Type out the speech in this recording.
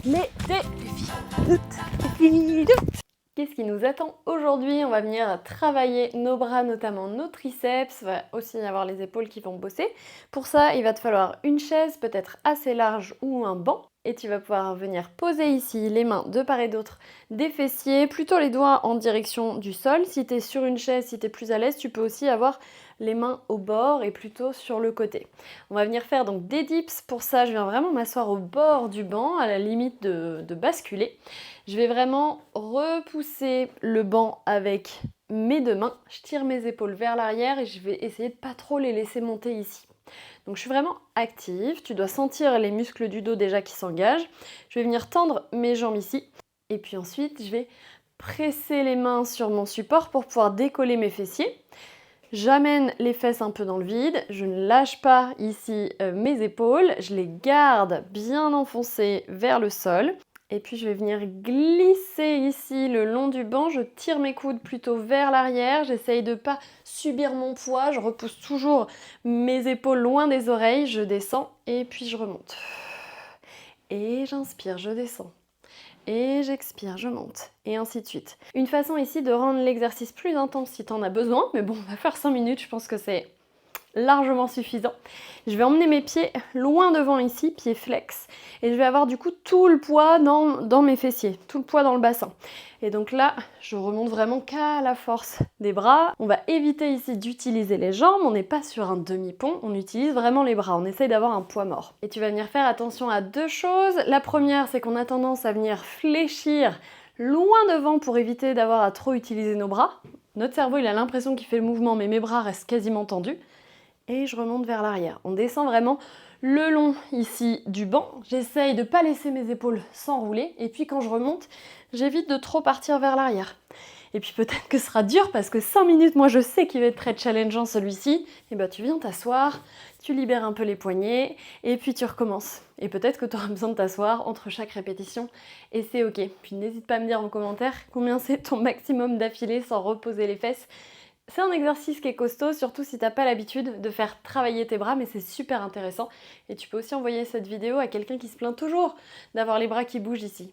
Les défis. Qu'est-ce qui nous attend aujourd'hui? On va venir travailler nos bras, notamment nos triceps. Il va aussi y avoir les épaules qui vont bosser. Pour ça, il va te falloir une chaise, peut-être assez large ou un banc. Et tu vas pouvoir venir poser ici les mains de part et d'autre des fessiers, plutôt les doigts en direction du sol. Si tu es sur une chaise, si tu es plus à l'aise, tu peux aussi avoir les mains au bord et plutôt sur le côté. On va venir faire donc des dips. Pour ça, je viens vraiment m'asseoir au bord du banc, à la limite de basculer. Je vais vraiment repousser le banc avec mes deux mains. Je tire mes épaules vers l'arrière et je vais essayer de pas trop les laisser monter ici. Donc je suis vraiment active, tu dois sentir les muscles du dos déjà qui s'engagent. Je vais venir tendre mes jambes ici et puis ensuite je vais presser les mains sur mon support pour pouvoir décoller mes fessiers. J'amène les fesses un peu dans le vide, je ne lâche pas ici mes épaules, je les garde bien enfoncées vers le sol. Et puis je vais venir glisser ici le long du banc, je tire mes coudes plutôt vers l'arrière, j'essaye de ne pas subir mon poids, je repousse toujours mes épaules loin des oreilles, je descends et puis je remonte. Et j'inspire, je descends. Et j'expire, je monte. Et ainsi de suite. Une façon ici de rendre l'exercice plus intense si tu en as besoin, mais bon, on va faire 5 minutes, je pense que c'est largement suffisant. Je vais emmener mes pieds loin devant ici, pieds flex, et je vais avoir du coup tout le poids dans mes fessiers, tout le poids dans le bassin. Et donc là, je remonte vraiment qu'à la force des bras. On va éviter ici d'utiliser les jambes, on n'est pas sur un demi-pont, on utilise vraiment les bras, on essaye d'avoir un poids mort. Et tu vas venir faire attention à deux choses. La première, c'est qu'on a tendance à venir fléchir loin devant pour éviter d'avoir à trop utiliser nos bras. Notre cerveau, il a l'impression qu'il fait le mouvement, mais mes bras restent quasiment tendus. Et je remonte vers l'arrière. On descend vraiment le long ici du banc. J'essaye de ne pas laisser mes épaules s'enrouler. Et puis quand je remonte, j'évite de trop partir vers l'arrière. Et puis peut-être que ce sera dur parce que 5 minutes, moi je sais qu'il va être très challengeant celui-ci. Et bah tu viens t'asseoir, tu libères un peu les poignets et puis tu recommences. Et peut-être que tu auras besoin de t'asseoir entre chaque répétition et c'est ok. Puis n'hésite pas à me dire en commentaire combien c'est ton maximum d'affilée sans reposer les fesses. C'est un exercice qui est costaud, surtout si tu n'as pas l'habitude de faire travailler tes bras, mais c'est super intéressant. Et tu peux aussi envoyer cette vidéo à quelqu'un qui se plaint toujours d'avoir les bras qui bougent ici.